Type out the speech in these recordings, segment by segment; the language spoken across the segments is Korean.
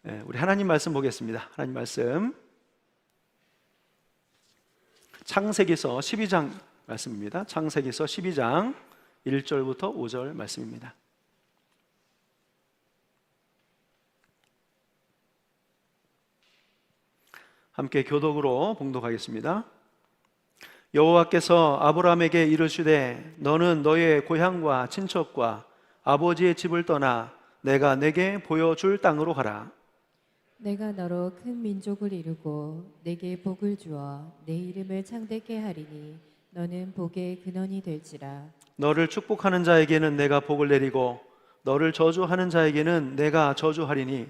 우리 하나님 말씀 보겠습니다. 하나님 말씀 창세기서 12장 말씀입니다. 창세기서 12장 1절부터 5절 말씀입니다. 함께 교독으로 봉독하겠습니다. 여호와께서 아브라함에게 이르시되 너는 너의 고향과 친척과 아버지의 집을 떠나 내가 내게 보여줄 땅으로 가라. 내가 너로 큰 민족을 이루고 내게 복을 주어 내 이름을 창대케 하리니 너는 복의 근원이 될지라. 너를 축복하는 자에게는 내가 복을 내리고 너를 저주하는 자에게는 내가 저주하리니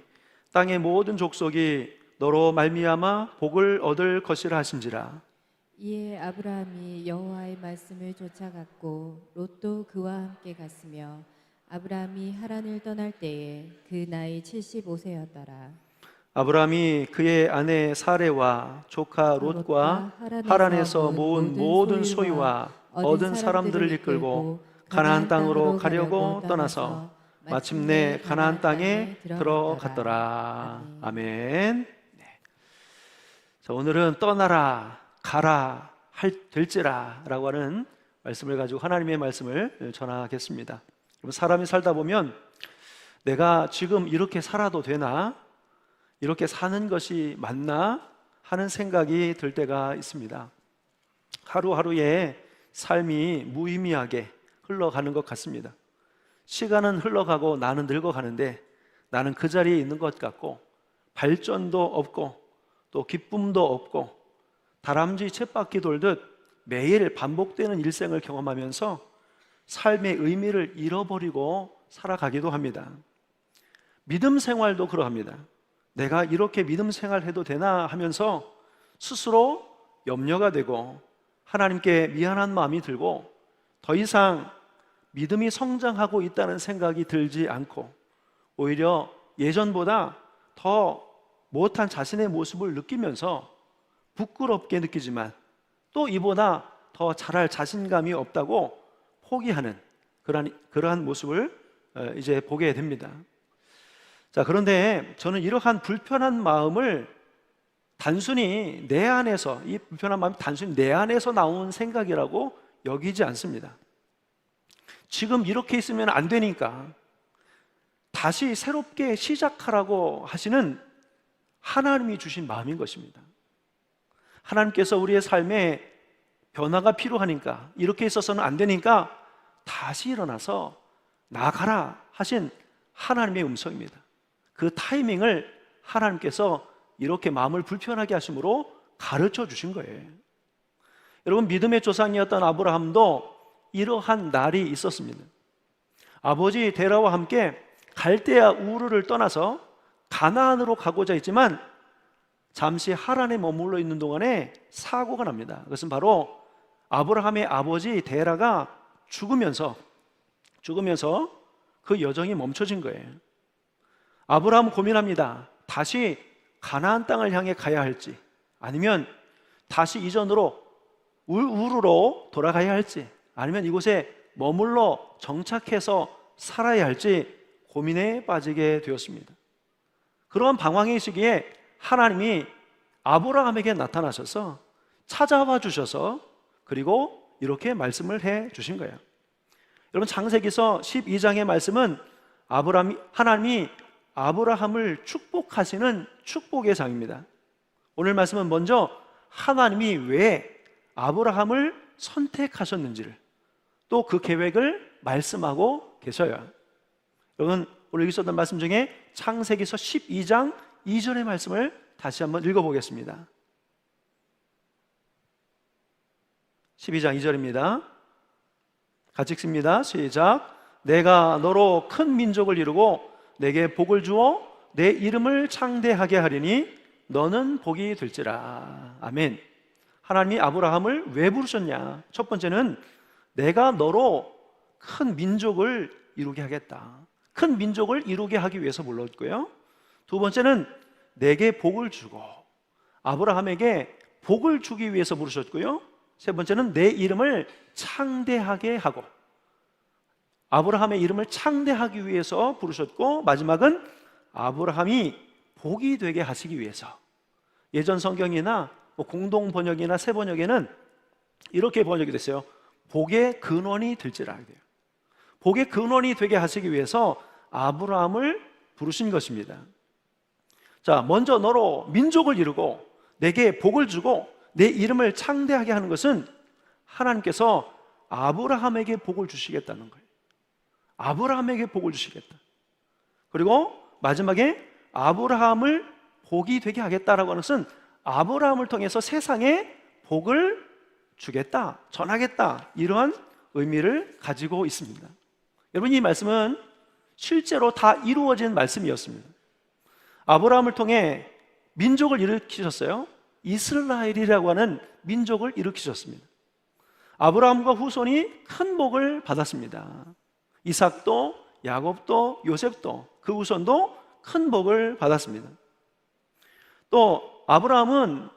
땅의 모든 족속이 너로 말미암아 복을 얻을 것이라 하신지라. 이에 아브라함이 여호와의 말씀을 쫓아갔고 롯도 그와 함께 갔으며 아브라함이 하란을 떠날 때에 그 나이 75세였더라. 아브라함이 그의 아내 사레와 조카 롯과 하란에서 모은 모든 소유와 얻은 사람들을 이끌고 가나안 땅으로 가려고 떠나서 마침내 가나안 땅에 들어갔더라. 아멘. 자, 오늘은 떠나라, 가라, 될지라 라고 하는 말씀을 가지고 하나님의 말씀을 전하겠습니다. 사람이 살다 보면 내가 지금 이렇게 살아도 되나? 이렇게 사는 것이 맞나? 하는 생각이 들 때가 있습니다. 하루하루의 삶이 무의미하게 흘러가는 것 같습니다. 시간은 흘러가고 나는 늙어가는데 나는 그 자리에 있는 것 같고 발전도 없고 또 기쁨도 없고 다람쥐 쳇바퀴 돌듯 매일 반복되는 일생을 경험하면서 삶의 의미를 잃어버리고 살아가기도 합니다. 믿음 생활도 그러합니다. 내가 이렇게 믿음 생활해도 되나 하면서 스스로 염려가 되고 하나님께 미안한 마음이 들고 더 이상 믿음이 성장하고 있다는 생각이 들지 않고 오히려 예전보다 더 못한 자신의 모습을 느끼면서 부끄럽게 느끼지만 또 이보다 더 잘할 자신감이 없다고 포기하는 그러한 모습을 이제 보게 됩니다. 자, 그런데 저는 이러한 불편한 마음을 단순히 내 안에서, 이 불편한 마음이 단순히 내 안에서 나온 생각이라고 여기지 않습니다. 지금 이렇게 있으면 안 되니까 다시 새롭게 시작하라고 하시는 하나님이 주신 마음인 것입니다. 하나님께서 우리의 삶에 변화가 필요하니까, 이렇게 있어서는 안 되니까 다시 일어나서 나아가라 하신 하나님의 음성입니다. 그 타이밍을 하나님께서 이렇게 마음을 불편하게 하심으로 가르쳐 주신 거예요. 여러분, 믿음의 조상이었던 아브라함도 이러한 날이 있었습니다. 아버지 데라와 함께 갈대아 우르를 떠나서 가나안으로 가고자 했지만 잠시 하란에 머물러 있는 동안에 사고가 납니다. 그것은 바로 아브라함의 아버지 데라가 죽으면서 그 여정이 멈춰진 거예요. 아브라함은 고민합니다. 다시 가나안 땅을 향해 가야 할지 아니면 다시 이전으로 우르로 돌아가야 할지 아니면 이곳에 머물러 정착해서 살아야 할지 고민에 빠지게 되었습니다. 그러한 방황의 시기에 하나님이 아브라함에게 나타나셔서 찾아와 주셔서 그리고 이렇게 말씀을 해 주신 거예요. 여러분, 창세기서 12장의 말씀은 하나님이 아브라함을 축복하시는 축복의 장입니다. 오늘 말씀은 먼저 하나님이 왜 아브라함을 선택하셨는지를 또 그 계획을 말씀하고 계셔요. 여러분, 오늘 읽으셨던 말씀 중에 창세기서 12장 2절의 말씀을 다시 한번 읽어보겠습니다. 12장 2절입니다. 같이 읽습니다. 시작. 내가 너로 큰 민족을 이루고 내게 복을 주어 내 이름을 창대하게 하리니 너는 복이 될지라. 아멘. 하나님이 아브라함을 왜 부르셨냐? 첫 번째는 내가 너로 큰 민족을 이루게 하겠다. 큰 민족을 이루게 하기 위해서 불렀고요. 두 번째는 내게 복을 주고 아브라함에게 복을 주기 위해서 부르셨고요. 세 번째는 내 이름을 창대하게 하고 아브라함의 이름을 창대하기 위해서 부르셨고 마지막은 아브라함이 복이 되게 하시기 위해서. 예전 성경이나 공동 번역이나 새 번역에는 이렇게 번역이 됐어요. 복의 근원이 될지라 돼요. 복의 근원이 되게 하시기 위해서 아브라함을 부르신 것입니다. 자, 먼저 너로 민족을 이루고 내게 복을 주고 내 이름을 창대하게 하는 것은 하나님께서 아브라함에게 복을 주시겠다는 거예요. 아브라함에게 복을 주시겠다. 그리고 마지막에 아브라함을 복이 되게 하겠다라고 하는 것은 아브라함을 통해서 세상에 복을 주겠다, 전하겠다, 이러한 의미를 가지고 있습니다. 여러분, 이 말씀은 실제로 다 이루어진 말씀이었습니다. 아브라함을 통해 민족을 일으키셨어요. 이스라엘이라고 하는 민족을 일으키셨습니다. 아브라함과 후손이 큰 복을 받았습니다. 이삭도, 야곱도, 요셉도, 그 후손도 큰 복을 받았습니다. 또 아브라함은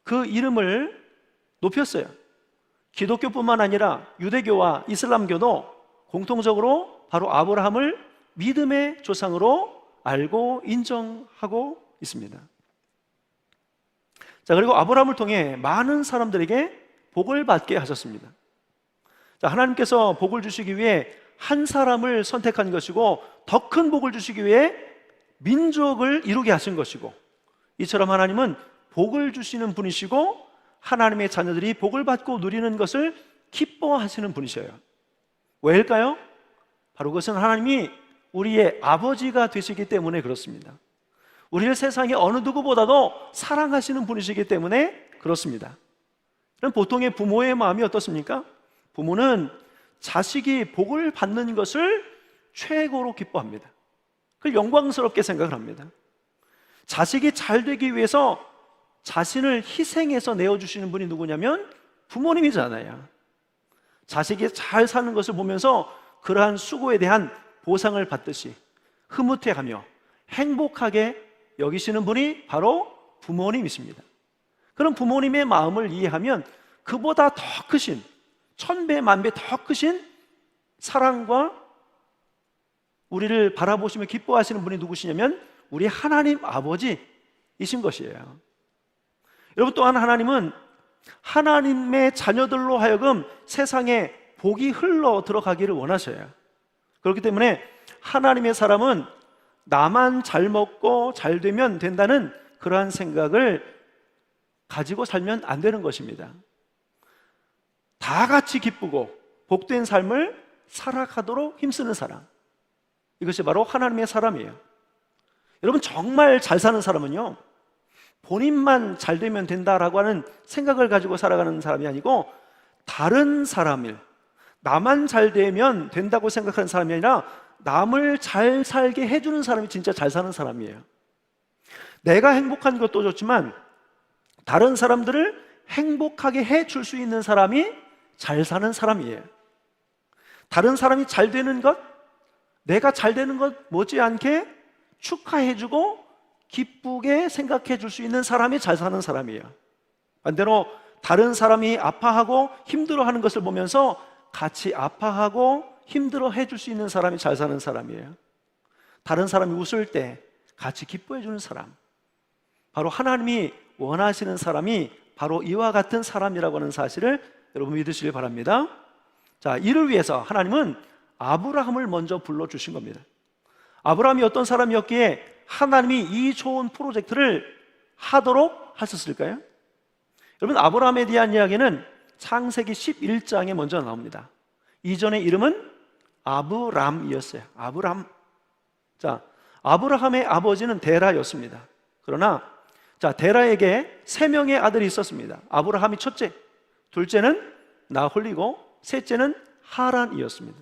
그 이름을 높였어요. 기독교뿐만 아니라 유대교와 이슬람교도 공통적으로 바로 아브라함을 믿음의 조상으로 알고 인정하고 있습니다. 자, 그리고 아브라함을 통해 많은 사람들에게 복을 받게 하셨습니다. 자, 하나님께서 복을 주시기 위해 한 사람을 선택한 것이고 더 큰 복을 주시기 위해 민족을 이루게 하신 것이고, 이처럼 하나님은 복을 주시는 분이시고 하나님의 자녀들이 복을 받고 누리는 것을 기뻐하시는 분이셔요. 왜일까요? 바로 그것은 하나님이 우리의 아버지가 되시기 때문에 그렇습니다. 우리를 세상의 어느 누구보다도 사랑하시는 분이시기 때문에 그렇습니다. 그럼 보통의 부모의 마음이 어떻습니까? 부모는 자식이 복을 받는 것을 최고로 기뻐합니다. 그걸 영광스럽게 생각을 합니다. 자식이 잘 되기 위해서 자신을 희생해서 내어주시는 분이 누구냐면 부모님이잖아요. 자식이 잘 사는 것을 보면서 그러한 수고에 대한 보상을 받듯이 흐뭇해하며 행복하게 여기시는 분이 바로 부모님이십니다. 그럼 부모님의 마음을 이해하면 그보다 더 크신, 천배 만배 더 크신 사랑과 우리를 바라보시며 기뻐하시는 분이 누구시냐면 우리 하나님 아버지이신 것이에요. 여러분, 또한 하나님은 하나님의 자녀들로 하여금 세상에 복이 흘러 들어가기를 원하셔요. 그렇기 때문에 하나님의 사람은 나만 잘 먹고 잘 되면 된다는 그러한 생각을 가지고 살면 안 되는 것입니다. 다 같이 기쁘고 복된 삶을 살아가도록 힘쓰는 사람, 이것이 바로 하나님의 사람이에요. 여러분, 정말 잘 사는 사람은요, 본인만 잘 되면 된다라고 하는 생각을 가지고 살아가는 사람이 아니고 다른 사람을, 나만 잘 되면 된다고 생각하는 사람이 아니라 남을 잘 살게 해주는 사람이 진짜 잘 사는 사람이에요. 내가 행복한 것도 좋지만 다른 사람들을 행복하게 해줄 수 있는 사람이 잘 사는 사람이에요. 다른 사람이 잘 되는 것, 내가 잘 되는 것 못지않게 축하해주고 기쁘게 생각해 줄 수 있는 사람이 잘 사는 사람이에요. 반대로 다른 사람이 아파하고 힘들어하는 것을 보면서 같이 아파하고 힘들어해 줄 수 있는 사람이 잘 사는 사람이에요. 다른 사람이 웃을 때 같이 기뻐해 주는 사람, 바로 하나님이 원하시는 사람이 바로 이와 같은 사람이라고 하는 사실을 여러분 믿으시길 바랍니다. 자, 이를 위해서 하나님은 아브라함을 먼저 불러주신 겁니다. 아브라함이 어떤 사람이었기에 하나님이 이 좋은 프로젝트를 하도록 하셨을까요? 여러분, 아브라함에 대한 이야기는 창세기 11장에 먼저 나옵니다. 이전의 이름은 아브람이었어요. 아브람. 자, 아브라함의 아버지는 데라였습니다. 그러나 데라에게 3명의 아들이 있었습니다. 아브라함이 첫째, 둘째는 나홀리고 셋째는 하란이었습니다.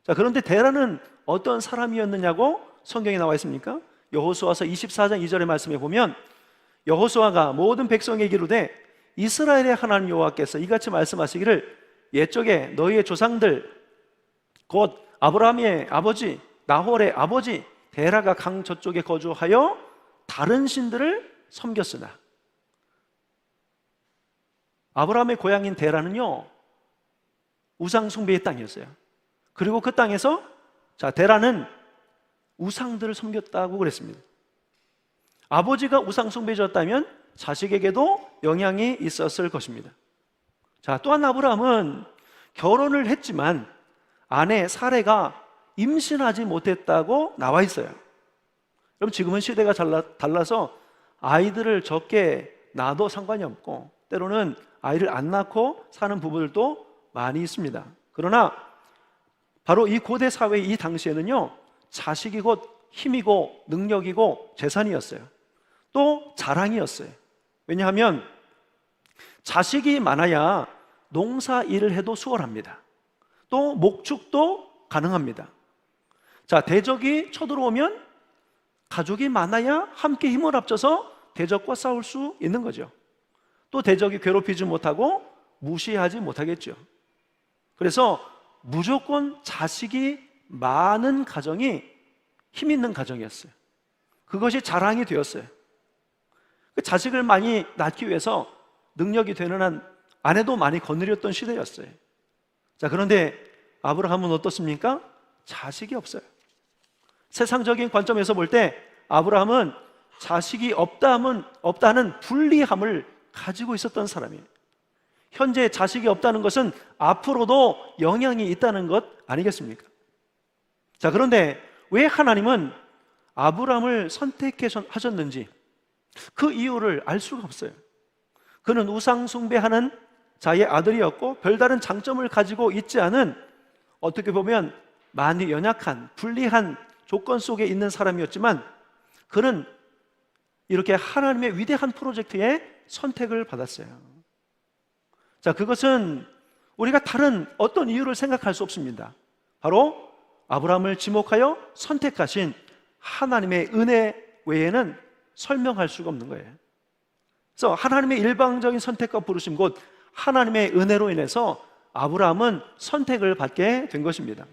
자, 그런데 데라는 어떤 사람이었느냐고 성경에 나와 있습니까? 여호수아서 24장 2절의 말씀에 보면 여호수아가 모든 백성에게 이르되 이스라엘의 하나님 여호와께서 이같이 말씀하시기를 옛적에 너희의 조상들 곧 아브라함의 아버지 나홀의 아버지 데라가 강 저쪽에 거주하여 다른 신들을 섬겼으나, 아브라함의 고향인 데라는요 우상 숭배의 땅이었어요. 그리고 그 땅에서 데라는 우상들을 섬겼다고 그랬습니다. 아버지가 우상숭배자였다면 자식에게도 영향이 있었을 것입니다. 자, 또한 아브라함은 결혼을 했지만 아내 사레가 임신하지 못했다고 나와 있어요. 그럼 지금은 시대가 달라서 아이들을 적게 낳아도 상관이 없고 때로는 아이를 안 낳고 사는 부부들도 많이 있습니다. 그러나 바로 이 고대 사회 이 당시에는요, 자식이 곧 힘이고 능력이고 재산이었어요. 또 자랑이었어요. 왜냐하면 자식이 많아야 농사 일을 해도 수월합니다. 또 목축도 가능합니다. 자, 대적이 쳐들어오면 가족이 많아야 함께 힘을 합쳐서 대적과 싸울 수 있는 거죠. 또 대적이 괴롭히지 못하고 무시하지 못하겠죠. 그래서 무조건 자식이 많은 가정이 힘 있는 가정이었어요. 그것이 자랑이 되었어요. 그 자식을 많이 낳기 위해서 능력이 되는 한 아내도 많이 거느렸던 시대였어요. 자, 그런데 아브라함은 어떻습니까? 자식이 없어요. 세상적인 관점에서 볼 때 아브라함은 자식이 없다는 불리함을 가지고 있었던 사람이에요. 현재 자식이 없다는 것은 앞으로도 영향이 있다는 것 아니겠습니까? 자, 그런데 왜 하나님은 아브라함을 선택하셨는지 그 이유를 알 수가 없어요. 그는 우상 숭배하는 자의 아들이었고 별다른 장점을 가지고 있지 않은, 어떻게 보면 많이 연약한 불리한 조건 속에 있는 사람이었지만 그는 이렇게 하나님의 위대한 프로젝트에 선택을 받았어요. 자, 그것은 우리가 다른 어떤 이유를 생각할 수 없습니다. 바로 아브라함을 지목하여 선택하신 하나님의 은혜 외에는 설명할 수가 없는 거예요. 그래서 하나님의 일방적인 선택과 부르심, 곧 하나님의 은혜로 인해서 아브라함은 선택을 받게 된 것입니다.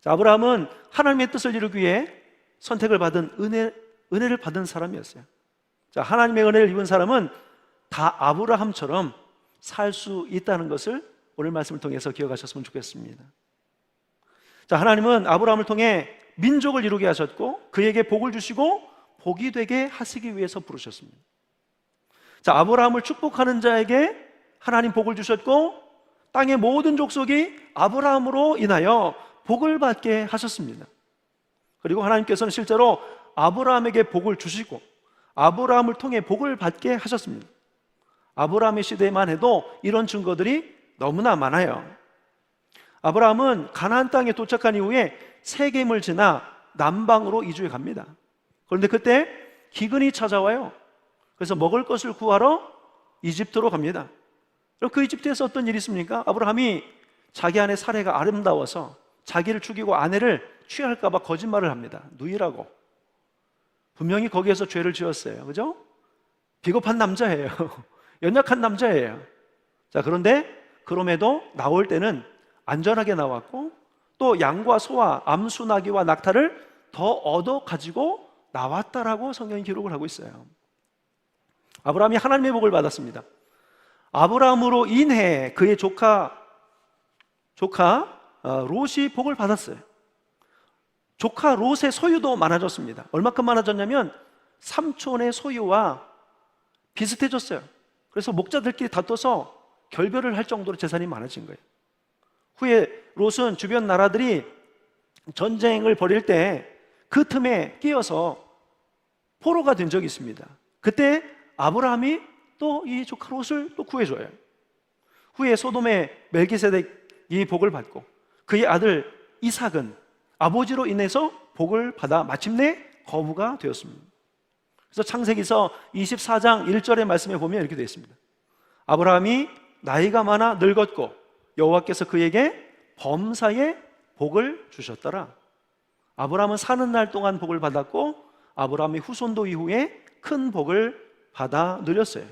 자, 아브라함은 하나님의 뜻을 이루기 위해 선택을 받은 은혜를 받은 사람이었어요. 자, 하나님의 은혜를 입은 사람은 다 아브라함처럼 살 수 있다는 것을 오늘 말씀을 통해서 기억하셨으면 좋겠습니다. 자, 하나님은 아브라함을 통해 민족을 이루게 하셨고 그에게 복을 주시고 복이 되게 하시기 위해서 부르셨습니다. 자, 아브라함을 축복하는 자에게 하나님 복을 주셨고 땅의 모든 족속이 아브라함으로 인하여 복을 받게 하셨습니다. 그리고 하나님께서는 실제로 아브라함에게 복을 주시고 아브라함을 통해 복을 받게 하셨습니다. 아브라함의 시대에만 해도 이런 증거들이 너무나 많아요. 아브라함은 가나안 땅에 도착한 이후에 세겜을 지나 남방으로 이주해 갑니다. 그런데 그때 기근이 찾아와요. 그래서 먹을 것을 구하러 이집트로 갑니다. 그럼 그 이집트에서 어떤 일이 있습니까? 아브라함이 자기 아내 사레가 아름다워서 자기를 죽이고 아내를 취할까 봐 거짓말을 합니다. 누이라고. 분명히 거기에서 죄를 지었어요. 그죠? 비겁한 남자예요. 연약한 남자예요. 자, 그런데 그럼에도 나올 때는 안전하게 나왔고 또 양과 소와 암수 나귀와 낙타를 더 얻어 가지고 나왔다라고 성경이 기록을 하고 있어요. 아브라함이 하나님의 복을 받았습니다. 아브라함으로 인해 그의 조카 롯이 복을 받았어요. 조카 롯의 소유도 많아졌습니다. 얼마큼 많아졌냐면 삼촌의 소유와 비슷해졌어요. 그래서 목자들끼리 다퉈서 결별을 할 정도로 재산이 많아진 거예요. 후에 롯은 주변 나라들이 전쟁을 벌일 때 그 틈에 끼어서 포로가 된 적이 있습니다. 그때 아브라함이 또 이 조카 롯을 또 구해줘요. 후에 소돔의 멜기세덱이 복을 받고 그의 아들 이삭은 아버지로 인해서 복을 받아 마침내 거부가 되었습니다. 그래서 창세기서 24장 1절의 말씀에 보면 이렇게 되어 있습니다. 아브라함이 나이가 많아 늙었고 여호와께서 그에게 범사에 복을 주셨더라. 아브라함은 사는 날 동안 복을 받았고 아브라함의 후손도 이후에 큰 복을 받아 누렸어요.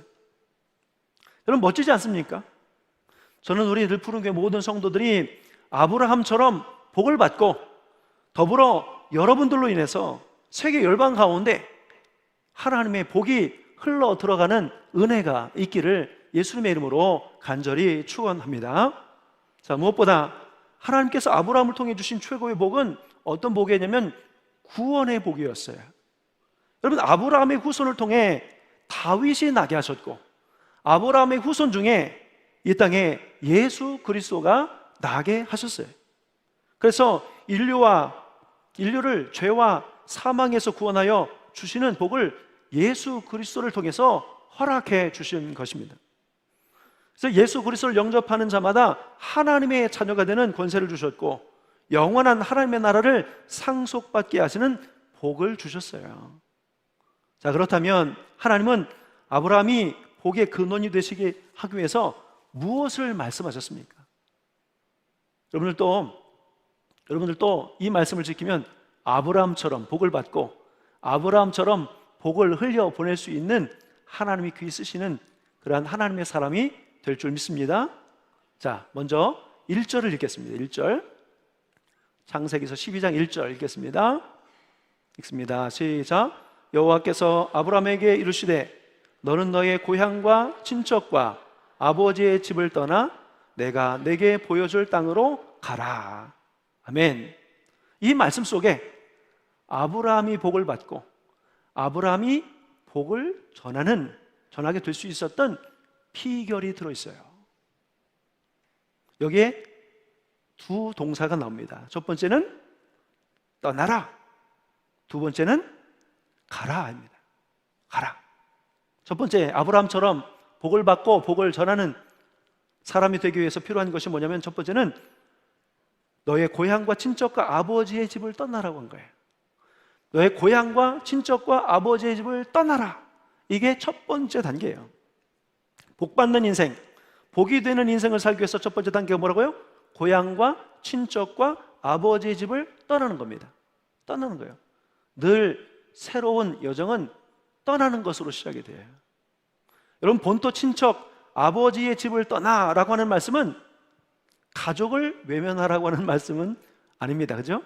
여러분, 멋지지 않습니까? 저는 우리 늘 푸른교회 모든 성도들이 아브라함처럼 복을 받고 더불어 여러분들로 인해서 세계 열방 가운데 하나님의 복이 흘러 들어가는 은혜가 있기를 예수님의 이름으로 간절히 축원합니다. 자, 무엇보다 하나님께서 아브라함을 통해 주신 최고의 복은 어떤 복이었냐면 구원의 복이었어요. 여러분, 아브라함의 후손을 통해 다윗이 나게 하셨고, 아브라함의 후손 중에 이 땅에 예수 그리스도가 나게 하셨어요. 그래서 인류를 죄와 사망에서 구원하여 주시는 복을 예수 그리스도를 통해서 허락해 주신 것입니다. 그래서 예수 그리스도를 영접하는 자마다 하나님의 자녀가 되는 권세를 주셨고, 영원한 하나님의 나라를 상속받게 하시는 복을 주셨어요. 자, 그렇다면 하나님은 아브라함이 복의 근원이 되시게 하기 위해서 무엇을 말씀하셨습니까? 여러분들도 이 말씀을 지키면 아브라함처럼 복을 받고 아브라함처럼 복을 흘려 보낼 수 있는 하나님이 귀히 쓰시는 그러한 하나님의 사람이 될 줄 믿습니다. 자, 먼저 1절을 읽겠습니다. 1절, 창세기서 12장 1절 읽겠습니다. 읽습니다. 시작. 여호와께서 아브라함에게 이르시되 너는 너의 고향과 친척과 아버지의 집을 떠나 내가 내게 보여줄 땅으로 가라. 아멘. 이 말씀 속에 아브라함이 복을 받고 아브라함이 복을 전하게 될 수 있었던 비결이 들어있어요. 여기에 두 동사가 나옵니다. 첫 번째는 떠나라, 두 번째는 가라입니다. 가라. 첫 번째, 아브라함처럼 복을 받고 복을 전하는 사람이 되기 위해서 필요한 것이 뭐냐면, 첫 번째는 너의 고향과 친척과 아버지의 집을 떠나라고 한 거예요. 너의 고향과 친척과 아버지의 집을 떠나라. 이게 첫 번째 단계예요. 복 받는 인생, 복이 되는 인생을 살기 위해서 첫 번째 단계가 뭐라고요? 고향과 친척과 아버지의 집을 떠나는 겁니다. 떠나는 거예요. 늘 새로운 여정은 떠나는 것으로 시작이 돼요. 여러분, 본토 친척 아버지의 집을 떠나라고 하는 말씀은 가족을 외면하라고 하는 말씀은 아닙니다. 그죠?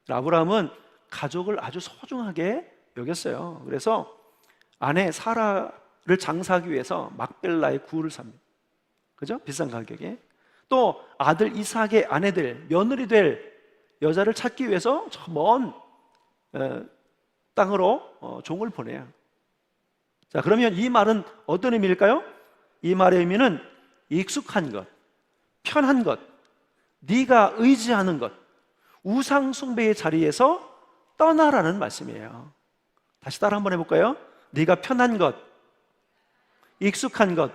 아브라함은 가족을 아주 소중하게 여겼어요. 그래서 아내 사라를 장사하기 위해서 막벨라의 구를 삽니다. 그죠? 비싼 가격에. 또 아들 이삭의 아내들, 며느리 될 여자를 찾기 위해서 저 먼 땅으로 종을 보내요. 자, 그러면 이 말은 어떤 의미일까요? 이 말의 의미는 익숙한 것, 편한 것, 네가 의지하는 것, 우상 숭배의 자리에서 떠나라는 말씀이에요. 다시 따라 한번 해볼까요? 네가 편한 것, 익숙한 것,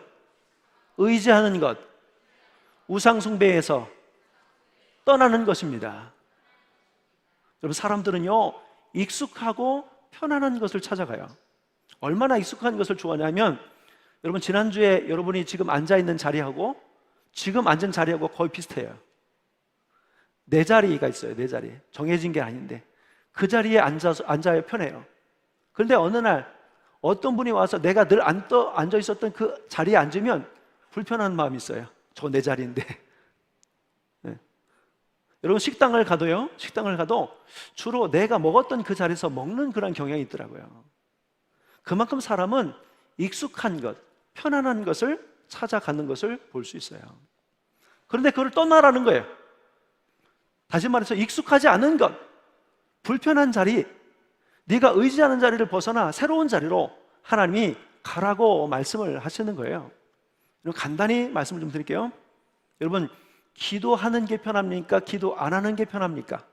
의지하는 것, 우상 숭배에서 떠나는 것입니다. 여러분, 사람들은요, 익숙하고 편안한 것을 찾아가요. 얼마나 익숙한 것을 좋아하냐면, 여러분, 지난주에 여러분이 지금 앉아있는 자리하고 지금 앉은 자리하고 거의 비슷해요. 내 자리가 있어요. 내 자리. 정해진 게 아닌데 그 자리에 앉아야 편해요. 그런데 어느 날 어떤 분이 와서 내가 늘 앉아 있었던 그 자리에 앉으면 불편한 마음이 있어요. 저거 내 자리인데. 네. 여러분, 식당을 가도 주로 내가 먹었던 그 자리에서 먹는 그런 경향이 있더라고요. 그만큼 사람은 익숙한 것, 편안한 것을 찾아가는 것을 볼 수 있어요. 그런데 그걸 떠나라는 거예요. 다시 말해서 익숙하지 않은 것, 불편한 자리, 네가 의지하는 자리를 벗어나 새로운 자리로 하나님이 가라고 말씀을 하시는 거예요. 간단히 말씀을 좀 드릴게요. 여러분, 기도하는 게 편합니까? 기도 안 하는 게 편합니까?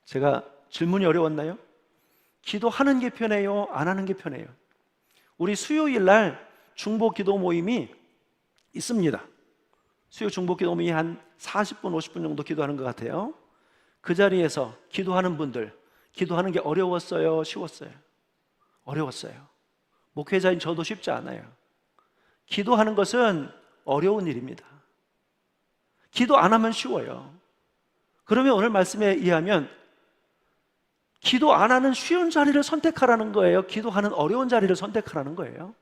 제가 질문이 어려웠나요? 기도하는 게 편해요? 안 하는 게 편해요? 우리 수요일 날 중보 기도 모임이 있습니다. 수요 중보 기도 모임이 한 40분, 50분 정도 기도하는 것 같아요. 그 자리에서 기도하는 분들, 기도하는 게 어려웠어요? 쉬웠어요? 어려웠어요. 목회자인 저도 쉽지 않아요. 기도하는 것은 어려운 일입니다. 기도 안 하면 쉬워요. 그러면 오늘 말씀에 의하면 기도 안 하는 쉬운 자리를 선택하라는 거예요? 기도하는 어려운 자리를 선택하라는 거예요?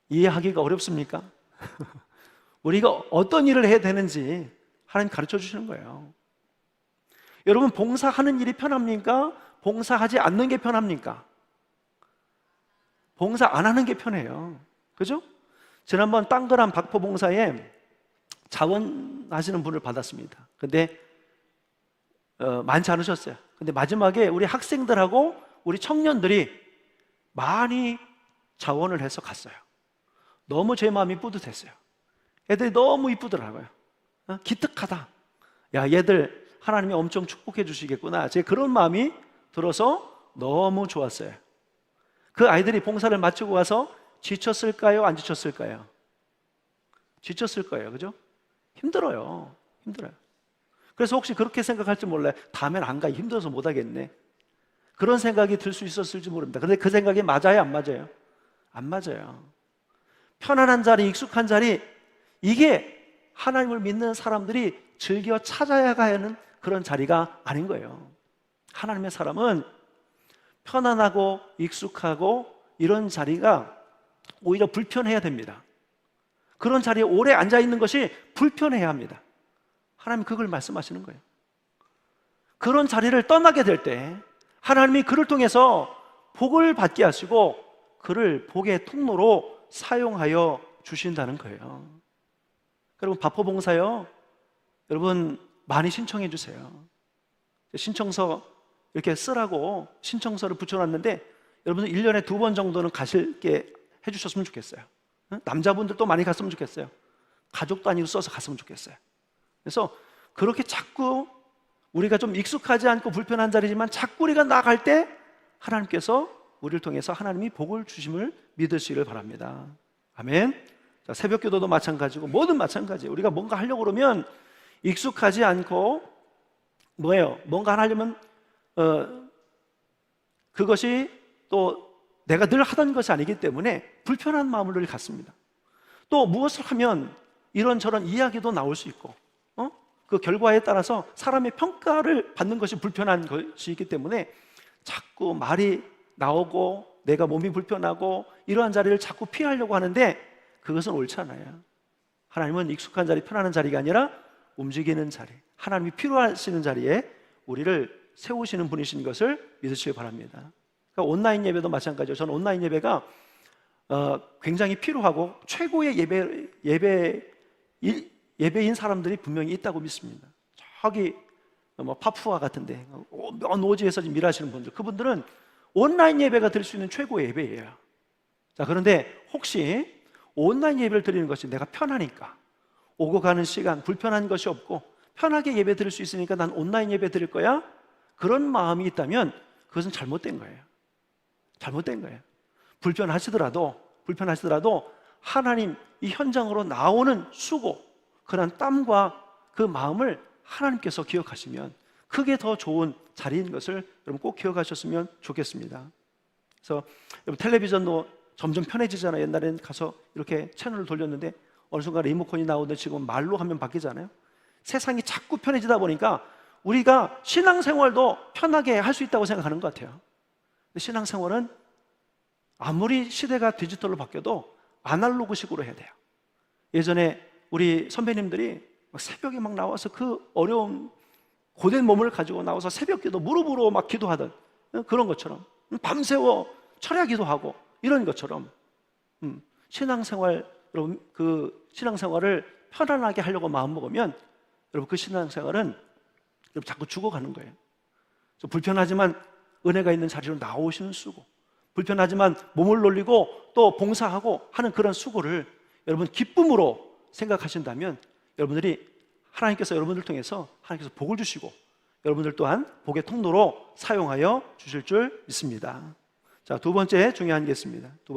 이해하기가 어렵습니까? 우리가 어떤 일을 해야 되는지 하나님 가르쳐 주시는 거예요. 여러분, 봉사하는 일이 편합니까? 봉사하지 않는 게 편합니까? 봉사 안 하는 게 편해요. 그죠? 지난번 땅그람 박포 봉사에 자원하시는 분을 받았습니다. 근데 많지 않으셨어요. 근데 마지막에 우리 학생들하고 우리 청년들이 많이 자원을 해서 갔어요. 너무 제 마음이 뿌듯했어요. 애들이 너무 이쁘더라고요. 기특하다. 야, 얘들 하나님이 엄청 축복해 주시겠구나. 제 그런 마음이 들어서 너무 좋았어요. 그 아이들이 봉사를 마치고 와서 지쳤을까요? 안 지쳤을까요? 지쳤을 거예요. 그죠? 힘들어요. 그래서 혹시 그렇게 생각할지 몰라요. 다음엔 안 가. 힘들어서 못 하겠네. 그런 생각이 들 수 있었을지 모릅니다. 그런데 그 생각이 맞아요? 안 맞아요? 안 맞아요. 편안한 자리, 익숙한 자리, 이게 하나님을 믿는 사람들이 즐겨 찾아야 하는 그런 자리가 아닌 거예요. 하나님의 사람은 편안하고 익숙하고 이런 자리가 오히려 불편해야 됩니다. 그런 자리에 오래 앉아 있는 것이 불편해야 합니다. 하나님 그걸 말씀하시는 거예요. 그런 자리를 떠나게 될 때 하나님이 그를 통해서 복을 받게 하시고 그를 복의 통로로 사용하여 주신다는 거예요. 여러분, 바포봉사요, 여러분 많이 신청해 주세요. 신청서 이렇게 쓰라고 신청서를 붙여놨는데 여러분들 1년에 2번 정도는 가실게 해주셨으면 좋겠어요. 남자분들도 많이 갔으면 좋겠어요. 가족 단위로 써서 갔으면 좋겠어요. 그래서 그렇게 자꾸 우리가 좀 익숙하지 않고 불편한 자리지만 자꾸 우리가 나갈 때 하나님께서 우리를 통해서 하나님이 복을 주심을 믿으시기를 바랍니다. 아멘. 자, 새벽 기도도 마찬가지고 뭐든 마찬가지예요. 우리가 뭔가 하려고 그러면 익숙하지 않고 뭐예요? 뭔가 하려면 그것이 또 내가 늘 하던 것이 아니기 때문에 불편한 마음을 늘 갖습니다. 또 무엇을 하면 이런저런 이야기도 나올 수 있고 그 결과에 따라서 사람의 평가를 받는 것이 불편한 것이 있기 때문에 자꾸 말이 나오고 내가 몸이 불편하고 이러한 자리를 자꾸 피하려고 하는데 그것은 옳지 않아요. 하나님은 익숙한 자리, 편안한 자리가 아니라 움직이는 자리, 하나님이 필요하시는 자리에 우리를 세우시는 분이신 것을 믿으시기 바랍니다. 그러니까 온라인 예배도 마찬가지예요. 저는 온라인 예배가 굉장히 필요하고 최고의 예배인 사람들이 분명히 있다고 믿습니다. 저기 파푸아 같은데 먼 오지에서 지금 일하시는 분들, 그분들은 온라인 예배가 될 수 있는 최고의 예배예요. 자, 그런데 혹시 온라인 예배를 드리는 것이 내가 편하니까, 오고 가는 시간 불편한 것이 없고 편하게 예배 드릴 수 있으니까 난 온라인 예배 드릴 거야, 그런 마음이 있다면 그것은 잘못된 거예요. 잘못된 거예요. 불편하시더라도 하나님 이 현장으로 나오는 수고, 그런 땀과 그 마음을 하나님께서 기억하시면 그게 더 좋은 자리인 것을 여러분 꼭 기억하셨으면 좋겠습니다. 그래서 여러분 텔레비전도 점점 편해지잖아요. 옛날에는 가서 이렇게 채널을 돌렸는데 어느 순간 리모컨이 나오는데 지금 말로 하면 바뀌잖아요. 세상이 자꾸 편해지다 보니까 우리가 신앙생활도 편하게 할 수 있다고 생각하는 것 같아요. 근데 신앙생활은 아무리 시대가 디지털로 바뀌어도 아날로그식으로 해야 돼요. 예전에 우리 선배님들이 막 새벽에 막 나와서 그 어려운 고된 몸을 가지고 나와서 새벽기도 무릎으로 막 기도하던 그런 것처럼, 밤새워 철야기도 하고 이런 것처럼 신앙생활, 여러분 그 신앙생활을 편안하게 하려고 마음먹으면 여러분 그 신앙생활은 여러분 자꾸 죽어가는 거예요. 불편하지만 은혜가 있는 자리로 나오시는 수고, 불편하지만 몸을 놀리고 또 봉사하고 하는 그런 수고를 여러분 기쁨으로 생각하신다면 여러분들이 하나님께서 여러분들 통해서 하나님께서 복을 주시고 여러분들 또한 복의 통로로 사용하여 주실 줄 믿습니다. 자, 두 번째 중요한 게 있습니다. 두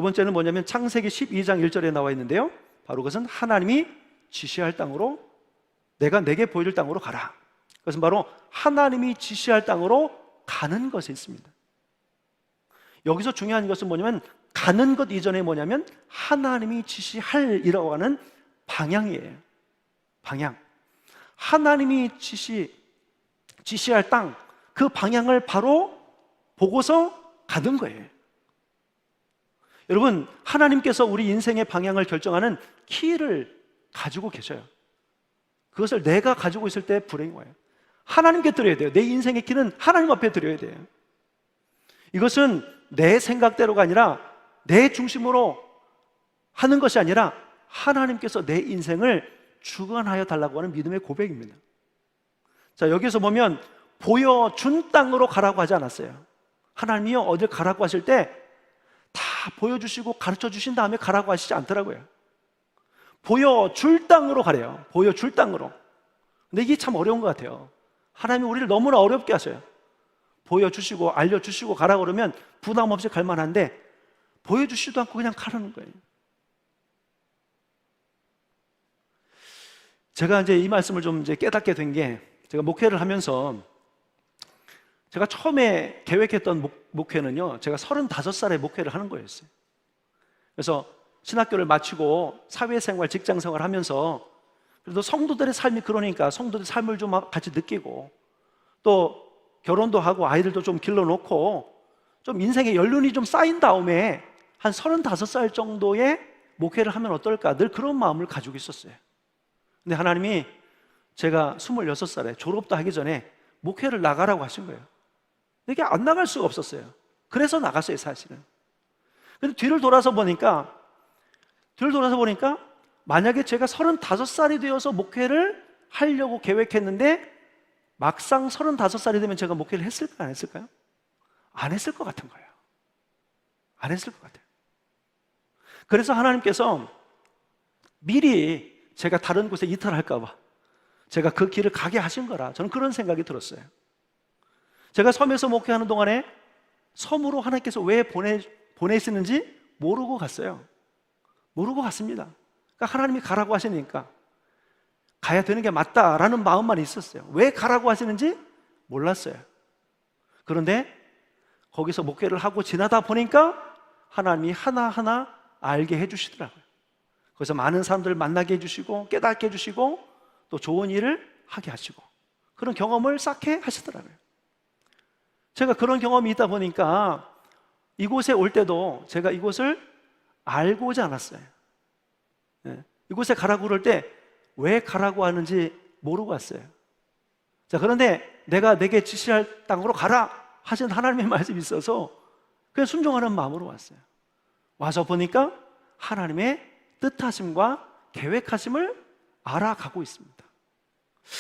번째는 뭐냐면 창세기 12장 1절에 나와 있는데요, 바로 그것은 하나님이 지시할 땅으로, 내가 내게 보여줄 땅으로 가라. 그것은 바로 하나님이 지시할 땅으로 가는 것에 있습니다. 여기서 중요한 것은 뭐냐면 가는 것 이전에 뭐냐면 하나님이 지시할이라고 하는 방향이에요. 방향. 하나님이 지시할 땅, 그 방향을 바로 보고서 가는 거예요. 여러분, 하나님께서 우리 인생의 방향을 결정하는 키를 가지고 계셔요. 그것을 내가 가지고 있을 때 불행인 거예요. 하나님께 드려야 돼요. 내 인생의 키는 하나님 앞에 드려야 돼요. 이것은 내 생각대로가 아니라 내 중심으로 하는 것이 아니라 하나님께서 내 인생을 주관하여 달라고 하는 믿음의 고백입니다. 자, 여기서 보면 보여준 땅으로 가라고 하지 않았어요. 하나님이요 어딜 가라고 하실 때 다 보여주시고 가르쳐 주신 다음에 가라고 하시지 않더라고요. 보여줄 땅으로 가래요. 보여줄 땅으로. 근데 이게 참 어려운 것 같아요. 하나님이 우리를 너무나 어렵게 하셔요. 보여주시고 알려주시고 가라고 그러면 부담 없이 갈 만한데 보여주시지도 않고 그냥 가라는 거예요. 제가 이제 이 말씀을 좀 이제 깨닫게 된 게, 제가 목회를 하면서 제가 처음에 계획했던 목회는요, 제가 35살에 목회를 하는 거였어요. 그래서 신학교를 마치고 사회생활, 직장생활 하면서 그래도 성도들의 삶이 그러니까 성도들의 삶을 좀 같이 느끼고 또 결혼도 하고 아이들도 좀 길러놓고 좀 인생의 연륜이 좀 쌓인 다음에 한 35살 정도의 목회를 하면 어떨까, 늘 그런 마음을 가지고 있었어요. 근데 하나님이 제가 26살에 졸업도 하기 전에 목회를 나가라고 하신 거예요. 이게 안 나갈 수가 없었어요. 그래서 나갔어요, 사실은. 근데 뒤를 돌아서 보니까 만약에 제가 35살이 되어서 목회를 하려고 계획했는데 막상 35살이 되면 제가 목회를 했을까 안 했을까요? 안 했을 것 같은 거예요. 안 했을 것 같아요. 그래서 하나님께서 미리 제가 다른 곳에 이탈할까 봐 제가 그 길을 가게 하신 거라, 저는 그런 생각이 들었어요. 제가 섬에서 목회하는 동안에 섬으로 하나님께서 왜 보내시는지 모르고 갔어요. 모르고 갔습니다. 그러니까 하나님이 가라고 하시니까 가야 되는 게 맞다라는 마음만 있었어요. 왜 가라고 하시는지 몰랐어요. 그런데 거기서 목회를 하고 지나다 보니까 하나님이 하나하나 알게 해주시더라고요. 그래서 많은 사람들을 만나게 해주시고 깨닫게 해주시고 또 좋은 일을 하게 하시고 그런 경험을 쌓게 하시더라고요. 제가 그런 경험이 있다 보니까 이곳에 올 때도 제가 이곳을 알고 오지 않았어요. 이곳에 가라고 그럴 때 왜 가라고 하는지 모르고 왔어요. 자, 그런데 내게 지시할 땅으로 가라 하신 하나님의 말씀이 있어서 그냥 순종하는 마음으로 왔어요. 와서 보니까 하나님의 뜻하심과 계획하심을 알아가고 있습니다.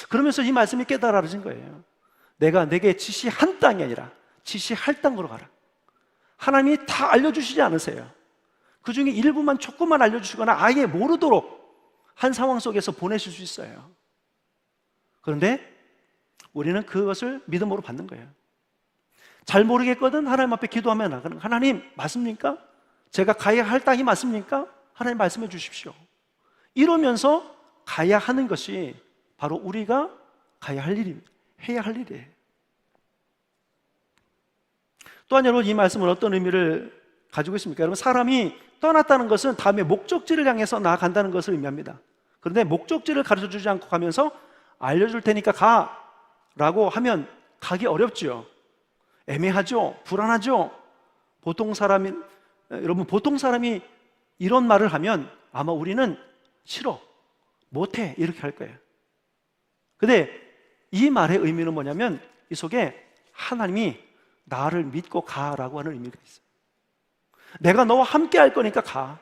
그러면서 이 말씀이 깨달아진 거예요. 내가 내게 지시한 땅이 아니라 지시할 땅으로 가라. 하나님이 다 알려주시지 않으세요. 그 중에 일부만 조금만 알려주시거나 아예 모르도록 한 상황 속에서 보내실 수 있어요. 그런데 우리는 그것을 믿음으로 받는 거예요. 잘 모르겠거든 하나님 앞에 기도하면 하나님 맞습니까? 제가 가야 할 땅이 맞습니까? 하나님 말씀해 주십시오. 이러면서 가야 하는 것이 바로 우리가 가야 할 일입니다. 해야 할 일이에요. 또한 여러분, 이 말씀은 어떤 의미를 가지고 있습니까? 여러분, 사람이 떠났다는 것은 다음에 목적지를 향해서 나아간다는 것을 의미합니다. 그런데 목적지를 가르쳐주지 않고 가면서 알려줄 테니까 가라고 하면 가기 어렵죠. 애매하죠. 불안하죠. 보통 사람이 이런 말을 하면 아마 우리는 싫어, 못해 이렇게 할 거예요. 근데 이 말의 의미는 뭐냐면 이 속에 하나님이 나를 믿고 가라고 하는 의미가 있어요. 내가 너와 함께 할 거니까 가.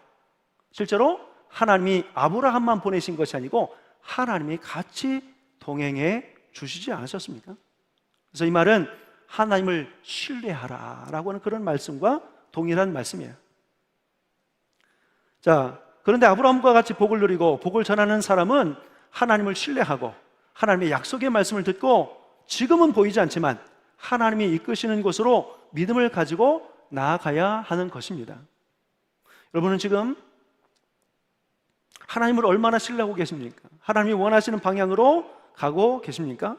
실제로 하나님이 아브라함만 보내신 것이 아니고 하나님이 같이 동행해 주시지 않으셨습니까? 그래서 이 말은 하나님을 신뢰하라라고 하는 그런 말씀과 동일한 말씀이에요. 자, 그런데 아브라함과 같이 복을 누리고 복을 전하는 사람은 하나님을 신뢰하고 하나님의 약속의 말씀을 듣고 지금은 보이지 않지만 하나님이 이끄시는 곳으로 믿음을 가지고 나아가야 하는 것입니다. 여러분은 지금 하나님을 얼마나 신뢰하고 계십니까? 하나님이 원하시는 방향으로 가고 계십니까?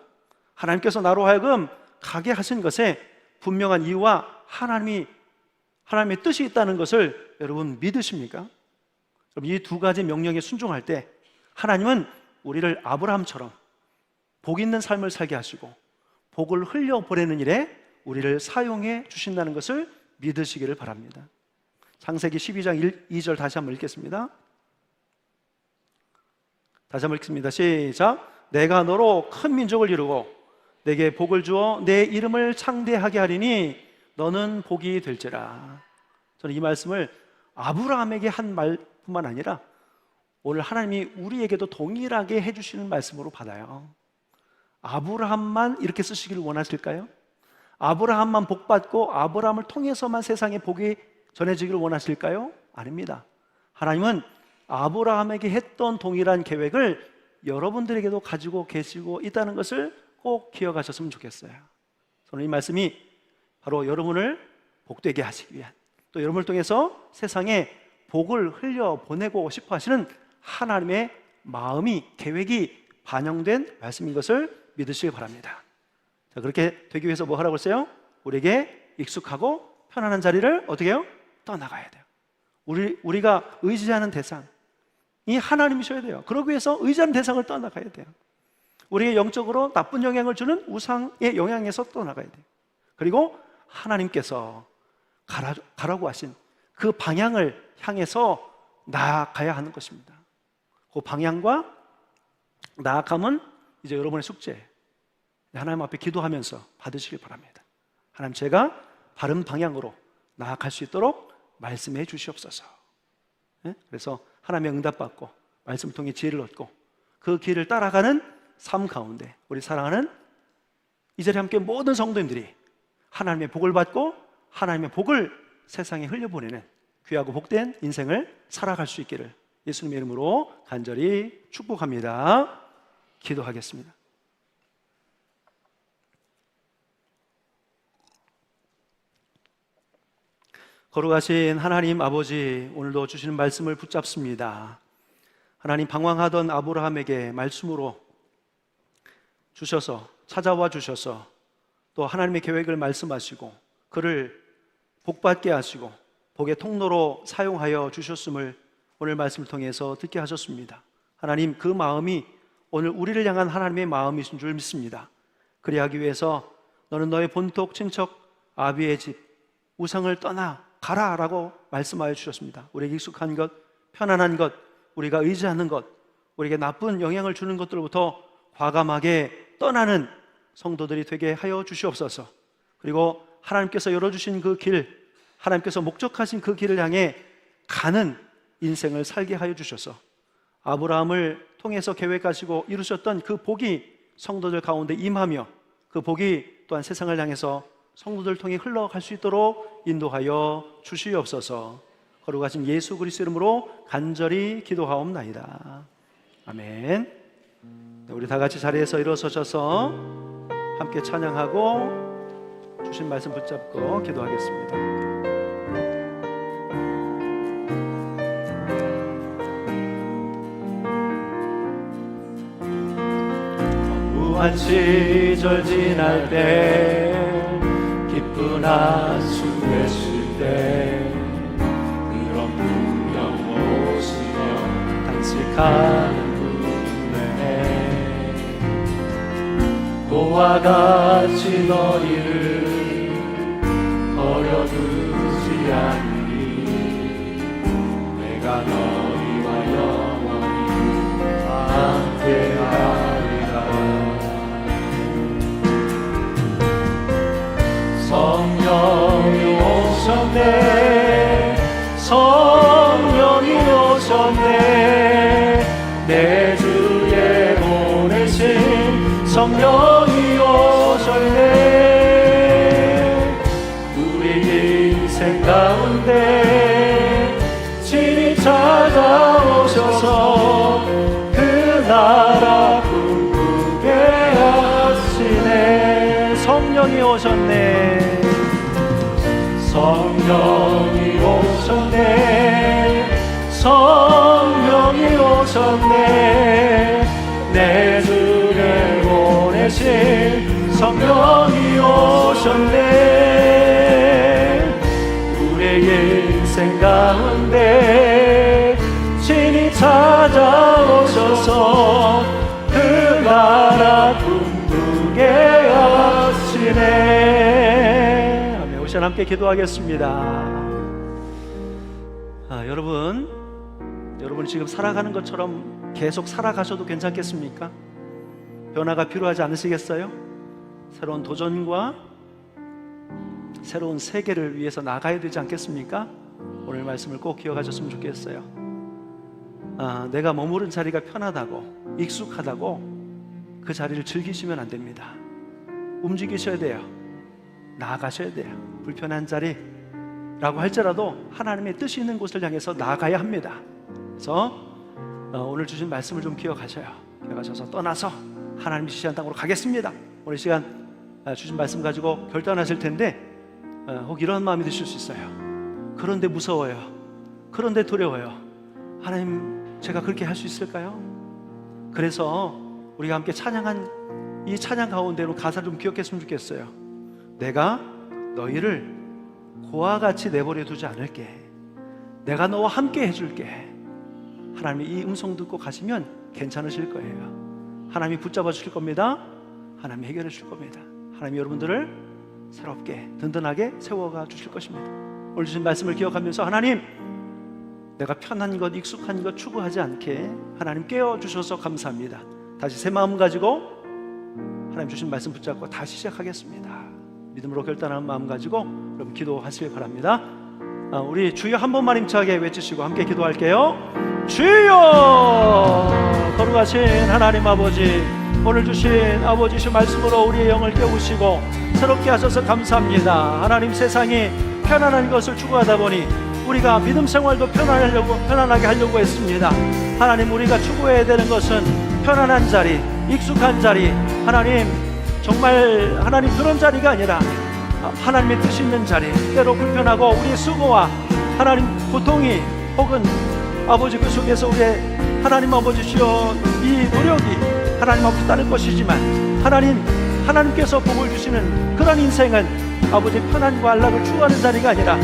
하나님께서 나로 하여금 가게 하신 것에 분명한 이유와 하나님의 뜻이 있다는 것을 여러분 믿으십니까? 이 두 가지 명령에 순종할 때 하나님은 우리를 아브라함처럼 복 있는 삶을 살게 하시고 복을 흘려보내는 일에 우리를 사용해 주신다는 것을 믿으시기를 바랍니다. 창세기 12장 2절 다시 한번 읽겠습니다. 다시 한번 읽습니다. 시작. 내가 너로 큰 민족을 이루고 내게 복을 주어 내 이름을 창대하게 하리니 너는 복이 될지라. 저는 이 말씀을 아브라함에게 한 말뿐만 아니라 오늘 하나님이 우리에게도 동일하게 해주시는 말씀으로 받아요. 아브라함만 이렇게 쓰시기를 원하실까요? 아브라함만 복받고 아브라함을 통해서만 세상에 복이 전해지기를 원하실까요? 아닙니다. 하나님은 아브라함에게 했던 동일한 계획을 여러분들에게도 가지고 계시고 있다는 것을 꼭 기억하셨으면 좋겠어요. 저는 이 말씀이 바로 여러분을 복되게 하시기 위한, 또 여러분을 통해서 세상에 복을 흘려보내고 싶어 하시는 하나님의 마음이, 계획이 반영된 말씀인 것을 믿으시기 바랍니다. 자, 그렇게 되기 위해서 뭐 하라고 했어요? 우리에게 익숙하고 편안한 자리를 어떻게 해요? 떠나가야 돼요. 우리가 의지하는 대상이 하나님이셔야 돼요. 그러기 위해서 의지하는 대상을 떠나가야 돼요. 우리에게 영적으로 나쁜 영향을 주는 우상의 영향에서 떠나가야 돼요. 그리고 하나님께서 가라고 하신 그 방향을 향해서 나아가야 하는 것입니다. 그 방향과 나아감은 이제 여러분의 숙제, 하나님 앞에 기도하면서 받으시길 바랍니다. 하나님, 제가 바른 방향으로 나아갈 수 있도록 말씀해 주시옵소서. 그래서 하나님의 응답받고 말씀을 통해 지혜를 얻고 그 길을 따라가는 삶 가운데 우리 사랑하는 이 자리에 함께 모든 성도님들이 하나님의 복을 받고 하나님의 복을 세상에 흘려보내는 귀하고 복된 인생을 살아갈 수 있기를 예수님의 이름으로 간절히 축복합니다. 기도하겠습니다. 거룩하신 하나님 아버지, 오늘도 주시는 말씀을 붙잡습니다. 하나님, 방황하던 아브라함에게 말씀으로 주셔서, 찾아와 주셔서 또 하나님의 계획을 말씀하시고 그를 복받게 하시고 복의 통로로 사용하여 주셨음을 오늘 말씀을 통해서 듣게 하셨습니다. 하나님, 그 마음이 오늘 우리를 향한 하나님의 마음이신 줄 믿습니다. 그리하기 위해서 너는 너의 본토 친척 아비의 집 우상을 떠나 가라라고 말씀하여 주셨습니다. 우리에게 익숙한 것, 편안한 것, 우리가 의지하는 것, 우리에게 나쁜 영향을 주는 것들로부터 과감하게 떠나는 성도들이 되게 하여 주시옵소서. 그리고 하나님께서 열어주신 그 길, 하나님께서 목적하신 그 길을 향해 가는 인생을 살게 하여 주셔서 아브라함을 통해서 계획하시고 이루셨던 그 복이 성도들 가운데 임하며 그 복이 또한 세상을 향해서 성도들 통해 흘러갈 수 있도록 인도하여 주시옵소서. 거룩하신 예수 그리스도 이름으로 간절히 기도하옵나이다. 아멘. 우리 다 같이 자리에서 일어서셔서 함께 찬양하고 주신 말씀 붙잡고 기도하겠습니다. 무한 시절 지날 때 기쁜 한숨을 쉴 때 그런 분명 오시며 단식하는 분에 고와 같이 너희를 버려두지 않으니 내가 너희와 영원히 함께하리라. 성령이 오셨네, 성령이 오셨네, 내 주에 보내신 성령이 오셨네. 우리 인생 가운데 친히 찾아오셔서 그 나라 꿈꾸게 하시네. 성령이 오셨네, 성령이 오셨네, 성령이 오셨네, 내 주를 보내신 성령이 오셨네. 우리의 인생 가운데 친히 찾아오셔서 그 나라 꿈꾸게 하시네. 아멘. 우리 함께 기도하겠습니다. 여러분 지금 살아가는 것처럼 계속 살아가셔도 괜찮겠습니까? 변화가 필요하지 않으시겠어요? 새로운 도전과 새로운 세계를 위해서 나가야 되지 않겠습니까? 오늘 말씀을 꼭 기억하셨으면 좋겠어요. 내가 머무른 자리가 편하다고, 익숙하다고 그 자리를 즐기시면 안 됩니다. 움직이셔야 돼요. 나아가셔야 돼요. 불편한 자리라고 할지라도 하나님의 뜻이 있는 곳을 향해서 나아가야 합니다. 그래서 오늘 주신 말씀을 좀 기억하셔요. 기억하셔서 떠나서 하나님 지시한 땅으로 가겠습니다. 오늘 시간 주신 말씀 가지고 결단하실 텐데 혹 이런 마음이 드실 수 있어요. 그런데 무서워요. 그런데 두려워요. 하나님, 제가 그렇게 할 수 있을까요? 그래서 우리가 함께 찬양한 이 찬양 가운데로 가사를 좀 기억했으면 좋겠어요. 내가 너희를 고와 같이 내버려 두지 않을게. 내가 너와 함께 해줄게. 하나님이 이 음성 듣고 가시면 괜찮으실 거예요. 하나님이 붙잡아 주실 겁니다. 하나님이 해결해 주실 겁니다. 하나님이 여러분들을 새롭게 든든하게 세워가 주실 것입니다. 오늘 주신 말씀을 기억하면서 하나님, 내가 편한 것, 익숙한 것 추구하지 않게 하나님 깨워주셔서 감사합니다. 다시 새 마음 가지고 하나님 주신 말씀 붙잡고 다시 시작하겠습니다. 믿음으로 결단하는 마음 가지고 여러분 기도하시길 바랍니다. 우리 주여 한 번만 힘차게 외치시고 함께 기도할게요. 주여! 거룩하신 하나님 아버지, 오늘 주신 아버지 주 말씀으로 우리의 영을 깨우시고 새롭게 하셔서 감사합니다. 하나님, 세상이 편안한 것을 추구하다 보니 우리가 믿음 생활도 편안하게 하려고 했습니다. 하나님, 우리가 추구해야 되는 것은 편안한 자리, 익숙한 자리, 하나님 정말 하나님 그런 자리가 아니라 하나님의 뜻이 있는 자리, 때로 불편하고 우리의 수고와 하나님 고통이 혹은 아버지 그 속에서 우리의 하나님 아버지 주여 이 노력이 하나님 아버지 따를 것이지만 하나님께서 복을 주시는 그런 인생은 아버지 편안과 안락을 추구하는 자리가 아니라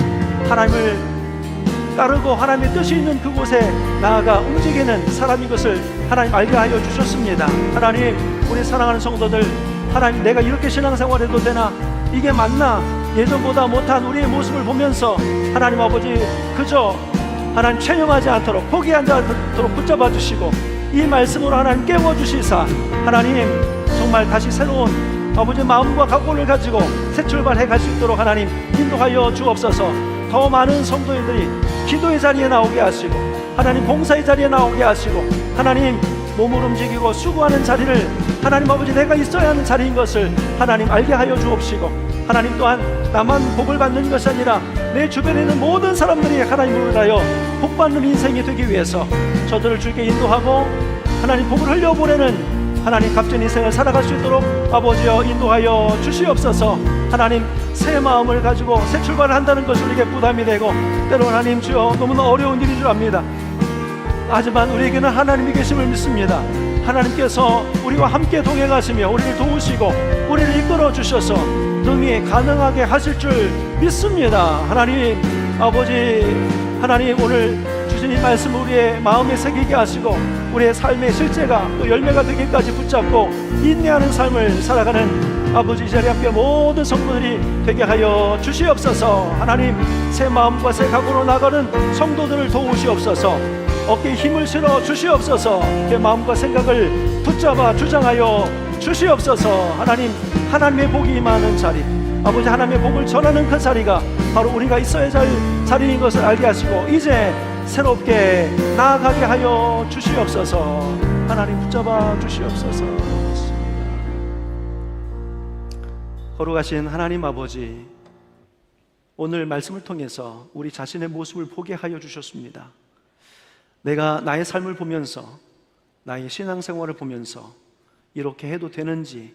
하나님을 따르고 하나님의 뜻이 있는 그곳에 나아가 움직이는 사람인 것을 하나님 알게 하여 주셨습니다. 하나님, 우리 사랑하는 성도들, 하나님, 내가 이렇게 신앙생활해도 되나? 이게 맞나? 예전보다 못한 우리의 모습을 보면서 하나님 아버지 그저 하나님 체념하지 않도록, 포기하지 않도록 붙잡아 주시고 이 말씀으로 하나님 깨워주시사 하나님 정말 다시 새로운 아버지 마음과 각오를 가지고 새 출발해 갈 수 있도록 하나님 인도하여 주옵소서. 더 많은 성도들이 기도의 자리에 나오게 하시고 하나님 봉사의 자리에 나오게 하시고 하나님 몸을 움직이고 수고하는 자리를 하나님 아버지 내가 있어야 하는 자리인 것을 하나님 알게 하여 주옵시고 하나님 또한 나만 복을 받는 것이 아니라 내 주변에 있는 모든 사람들이 하나님을 위하여 복받는 인생이 되기 위해서 저들을 주께 인도하고 하나님 복을 흘려보내는 하나님 값진 인생을 살아갈 수 있도록 아버지여 인도하여 주시옵소서. 하나님, 새 마음을 가지고 새 출발을 한다는 것이 우리에게 부담이 되고 때로는 하나님 주여 너무나 어려운 일인 줄 압니다. 하지만 우리에게는 하나님이 계심을 믿습니다. 하나님께서 우리와 함께 동행하시며 우리를 도우시고 우리를 이끌어 주셔서 능히 가능하게 하실 줄 믿습니다. 하나님 아버지, 하나님 오늘 주신 이 말씀 우리의 마음에 새기게 하시고 우리의 삶의 실제가 또 열매가 되기까지 붙잡고 인내하는 삶을 살아가는 아버지 이 자리에 함께 모든 성도들이 되게 하여 주시옵소서. 하나님, 새 마음과 새 각오로 나가는 성도들을 도우시옵소서. 어깨에 힘을 실어 주시옵소서. 그 마음과 생각을 붙잡아 주장하여 주시옵소서. 하나님, 하나님의 복이 임하는 자리, 아버지 하나님의 복을 전하는 그 자리가 바로 우리가 있어야 할 자리인 것을 알게 하시고 이제 새롭게 나아가게 하여 주시옵소서. 하나님 붙잡아 주시옵소서. 거룩하신 하나님 아버지, 오늘 말씀을 통해서 우리 자신의 모습을 보게 하여 주셨습니다. 내가 나의 삶을 보면서 나의 신앙생활을 보면서 이렇게 해도 되는지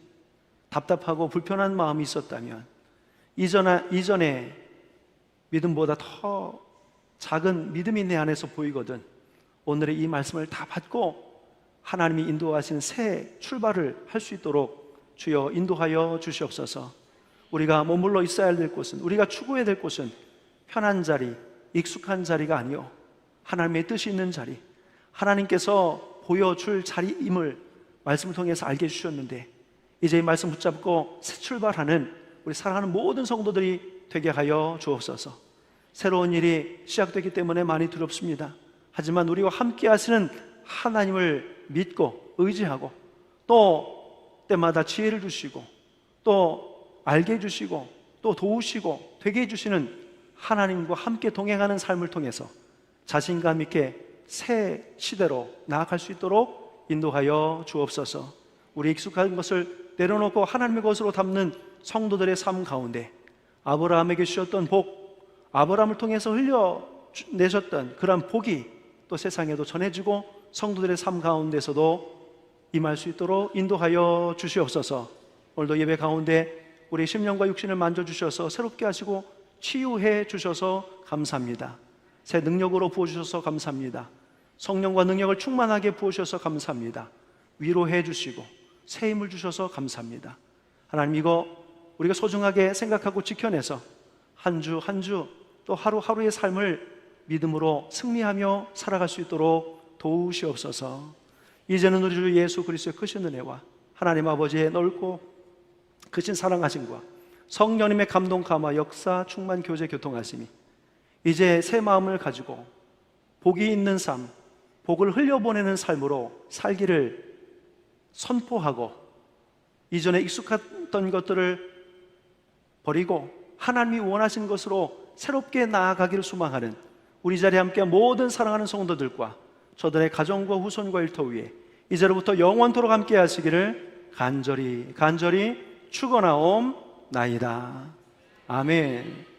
답답하고 불편한 마음이 있었다면 이전에 믿음보다 더 작은 믿음이 내 안에서 보이거든 오늘의 이 말씀을 다 받고 하나님이 인도하신 새 출발을 할 수 있도록 주여 인도하여 주시옵소서. 우리가 머물러 있어야 될 곳은, 우리가 추구해야 될 곳은 편한 자리, 익숙한 자리가 아니요 하나님의 뜻이 있는 자리, 하나님께서 보여줄 자리임을 말씀을 통해서 알게 해주셨는데 이제 이 말씀 붙잡고 새 출발하는 우리 사랑하는 모든 성도들이 되게 하여 주옵소서. 새로운 일이 시작되기 때문에 많이 두렵습니다. 하지만 우리와 함께 하시는 하나님을 믿고 의지하고 또 때마다 지혜를 주시고 또 알게 해주시고 또 도우시고 되게 해주시는 하나님과 함께 동행하는 삶을 통해서 자신감 있게 새 시대로 나아갈 수 있도록 인도하여 주옵소서. 우리 익숙한 것을 내려놓고 하나님의 것으로 담는 성도들의 삶 가운데 아브라함에게 주셨던 복, 아브라함을 통해서 흘려내셨던 그러한 복이 또 세상에도 전해지고 성도들의 삶 가운데서도 임할 수 있도록 인도하여 주시옵소서. 오늘도 예배 가운데 우리 심령과 육신을 만져주셔서 새롭게 하시고 치유해 주셔서 감사합니다. 새 능력으로 부어주셔서 감사합니다. 성령과 능력을 충만하게 부어주셔서 감사합니다. 위로해 주시고 새 힘을 주셔서 감사합니다. 하나님, 이거 우리가 소중하게 생각하고 지켜내서 한 주 한 주 또 하루하루의 삶을 믿음으로 승리하며 살아갈 수 있도록 도우시옵소서. 이제는 우리 주 예수 그리스도의 크신 은혜와 하나님 아버지의 넓고 크신 사랑하심과 성령님의 감동 감화 역사 충만 교제 교통하심이 이제 새 마음을 가지고 복이 있는 삶, 복을 흘려보내는 삶으로 살기를 선포하고 이전에 익숙했던 것들을 버리고 하나님이 원하신 것으로 새롭게 나아가기를 소망하는 우리 자리에 함께한 모든 사랑하는 성도들과 저들의 가정과 후손과 일터 위에 이제로부터 영원토록 함께 하시기를 간절히 축원하옵나이다. 아멘.